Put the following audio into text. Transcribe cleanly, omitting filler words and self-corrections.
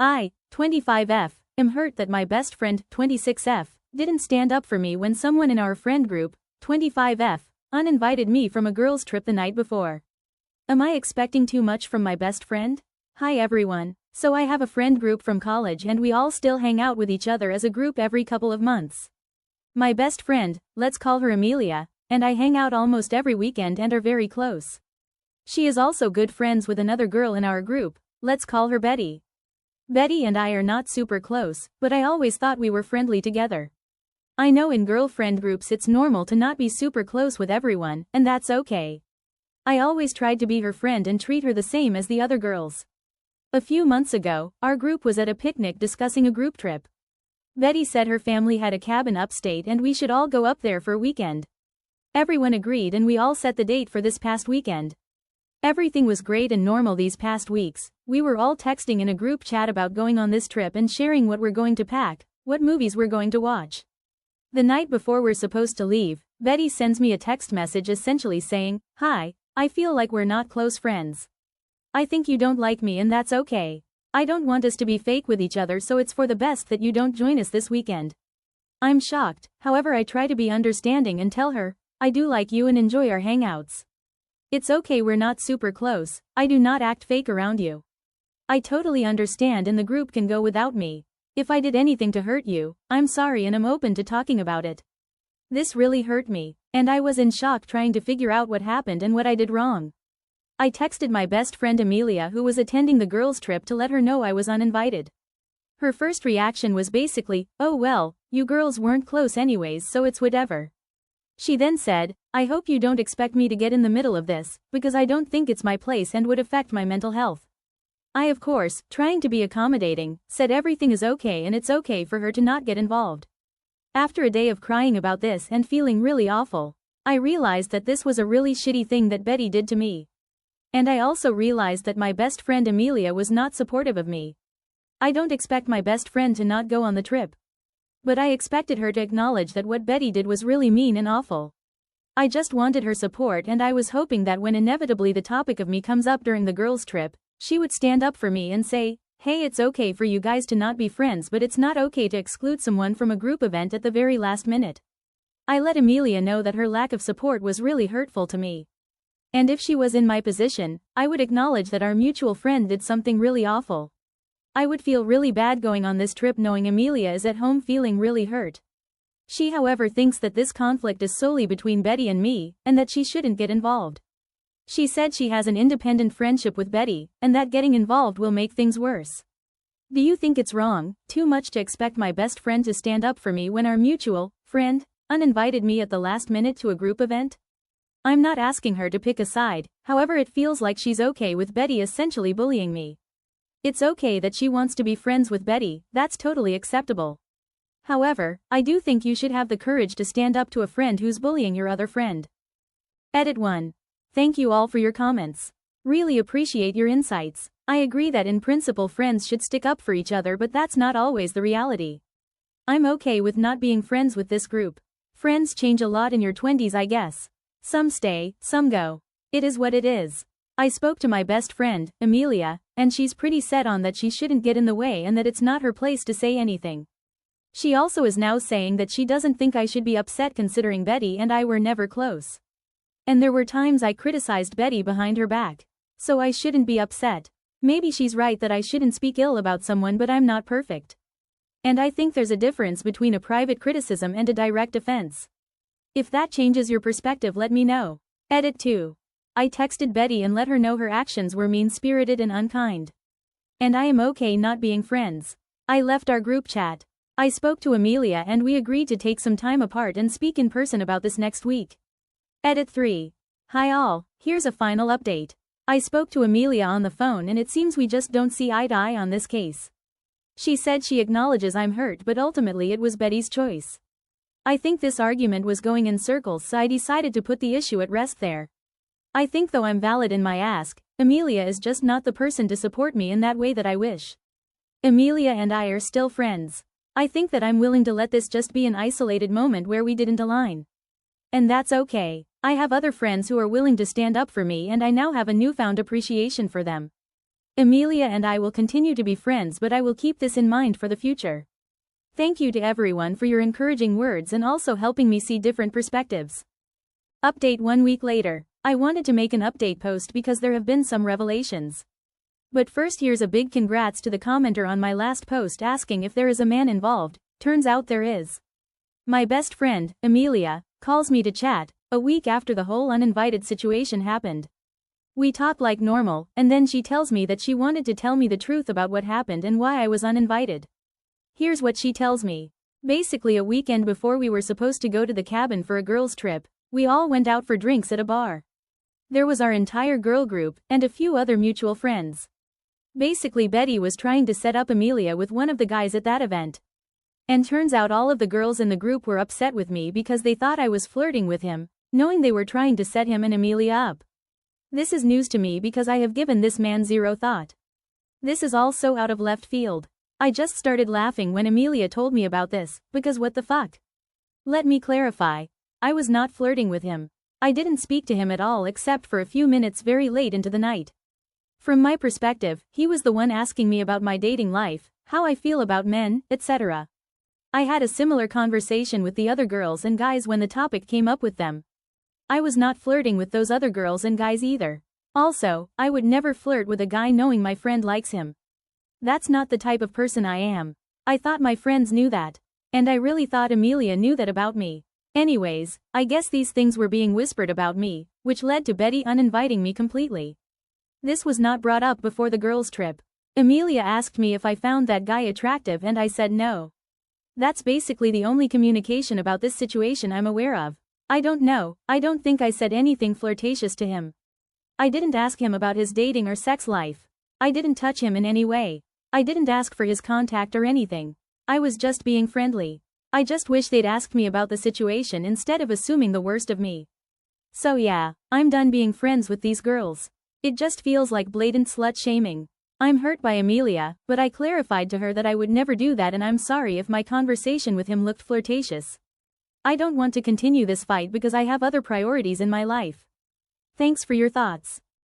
I, 25F, am hurt that my best friend, 26F, didn't stand up for me when someone in our friend group, 25F, uninvited me from a girls' trip the night before. Am I expecting too much from my best friend? Hi everyone. So I have a friend group from college and we all still hang out with each other as a group every couple of months. My best friend, let's call her Amelia, and I hang out almost every weekend and are very close. She is also good friends with another girl in our group, let's call her Betty. Betty and I are not super close, but I always thought we were friendly together. I know in girlfriend groups it's normal to not be super close with everyone, and that's okay. I always tried to be her friend and treat her the same as the other girls. A few months ago, our group was at a picnic discussing a group trip. Betty said her family had a cabin upstate and we should all go up there for a weekend. Everyone agreed and we all set the date for this past weekend. Everything was great and normal these past weeks. We were all texting in a group chat about going on this trip and sharing what we're going to pack, what movies we're going to watch. The night before we're supposed to leave, Betty sends me a text message essentially saying, "Hi, I feel like we're not close friends. I think you don't like me and that's okay. I don't want us to be fake with each other, so it's for the best that you don't join us this weekend." I'm shocked, however I try to be understanding and tell her, I do like you and enjoy our hangouts. It's okay, we're not super close, I do not act fake around you. I totally understand and the group can go without me. If I did anything to hurt you, I'm sorry and I'm open to talking about it. This really hurt me, and I was in shock trying to figure out what happened and what I did wrong. I texted my best friend Amelia, who was attending the girls' trip, to let her know I was uninvited. Her first reaction was basically, "Oh well, you girls weren't close anyways, so it's whatever." She then said, "I hope you don't expect me to get in the middle of this, because I don't think it's my place and would affect my mental health." I, of course, trying to be accommodating, said everything is okay and it's okay for her to not get involved. After a day of crying about this and feeling really awful, I realized that this was a really shitty thing that Betty did to me. And I also realized that my best friend Amelia was not supportive of me. I don't expect my best friend to not go on the trip. But I expected her to acknowledge that what Betty did was really mean and awful. I just wanted her support and I was hoping that when inevitably the topic of me comes up during the girls' trip, she would stand up for me and say, "Hey, it's okay for you guys to not be friends, but it's not okay to exclude someone from a group event at the very last minute." I let Amelia know that her lack of support was really hurtful to me. And if she was in my position, I would acknowledge that our mutual friend did something really awful. I would feel really bad going on this trip knowing Amelia is at home feeling really hurt. She, however, thinks that this conflict is solely between Betty and me, and that she shouldn't get involved. She said she has an independent friendship with Betty, and that getting involved will make things worse. Do you think it's wrong, too much to expect my best friend to stand up for me when our mutual friend uninvited me at the last minute to a group event? I'm not asking her to pick a side, however it feels like she's okay with Betty essentially bullying me. It's okay that she wants to be friends with Betty, that's totally acceptable. However, I do think you should have the courage to stand up to a friend who's bullying your other friend. Edit 1. Thank you all for your comments. Really appreciate your insights. I agree that in principle friends should stick up for each other, but that's not always the reality. I'm okay with not being friends with this group. Friends change a lot in your 20s, I guess. Some stay, some go. It is what it is. I spoke to my best friend, Amelia, and she's pretty set on that she shouldn't get in the way and that it's not her place to say anything. She also is now saying that she doesn't think I should be upset considering Betty and I were never close. And there were times I criticized Betty behind her back. So I shouldn't be upset. Maybe she's right that I shouldn't speak ill about someone, but I'm not perfect. And I think there's a difference between a private criticism and a direct offense. If that changes your perspective, let me know. Edit 2. I texted Betty and let her know her actions were mean-spirited and unkind. And I am okay not being friends. I left our group chat. I spoke to Amelia and we agreed to take some time apart and speak in person about this next week. Edit 3. Hi all, here's a final update. I spoke to Amelia on the phone and it seems we just don't see eye to eye on this case. She said she acknowledges I'm hurt, but ultimately it was Betty's choice. I think this argument was going in circles, so I decided to put the issue at rest there. I think though I'm valid in my ask, Amelia is just not the person to support me in that way that I wish. Amelia and I are still friends. I think that I'm willing to let this just be an isolated moment where we didn't align. And that's okay. I have other friends who are willing to stand up for me and I now have a newfound appreciation for them. Amelia and I will continue to be friends, but I will keep this in mind for the future. Thank you to everyone for your encouraging words and also helping me see different perspectives. Update 1 week later. I wanted to make an update post because there have been some revelations. But first, here's a big congrats to the commenter on my last post asking if there is a man involved. Turns out there is. My best friend, Amelia, calls me to chat, a week after the whole uninvited situation happened. We talk like normal, and then she tells me that she wanted to tell me the truth about what happened and why I was uninvited. Here's what she tells me. Basically, a weekend before we were supposed to go to the cabin for a girls' trip, we all went out for drinks at a bar. There was our entire girl group, and a few other mutual friends. Basically, Betty was trying to set up Amelia with one of the guys at that event. And turns out all of the girls in the group were upset with me because they thought I was flirting with him, knowing they were trying to set him and Amelia up. This is news to me because I have given this man zero thought. This is all so out of left field. I just started laughing when Amelia told me about this, because what the fuck? Let me clarify. I was not flirting with him. I didn't speak to him at all except for a few minutes very late into the night. From my perspective, he was the one asking me about my dating life, how I feel about men, etc. I had a similar conversation with the other girls and guys when the topic came up with them. I was not flirting with those other girls and guys either. Also, I would never flirt with a guy knowing my friend likes him. That's not the type of person I am. I thought my friends knew that. And I really thought Amelia knew that about me. Anyways, I guess these things were being whispered about me, which led to Betty uninviting me completely. This was not brought up before the girls' trip. Amelia asked me if I found that guy attractive and I said no. That's basically the only communication about this situation I'm aware of. I don't know, I don't think I said anything flirtatious to him. I didn't ask him about his dating or sex life. I didn't touch him in any way. I didn't ask for his contact or anything. I was just being friendly. I just wish they'd asked me about the situation instead of assuming the worst of me. So yeah, I'm done being friends with these girls. It just feels like blatant slut shaming. I'm hurt by Amelia, but I clarified to her that I would never do that and I'm sorry if my conversation with him looked flirtatious. I don't want to continue this fight because I have other priorities in my life. Thanks for your thoughts.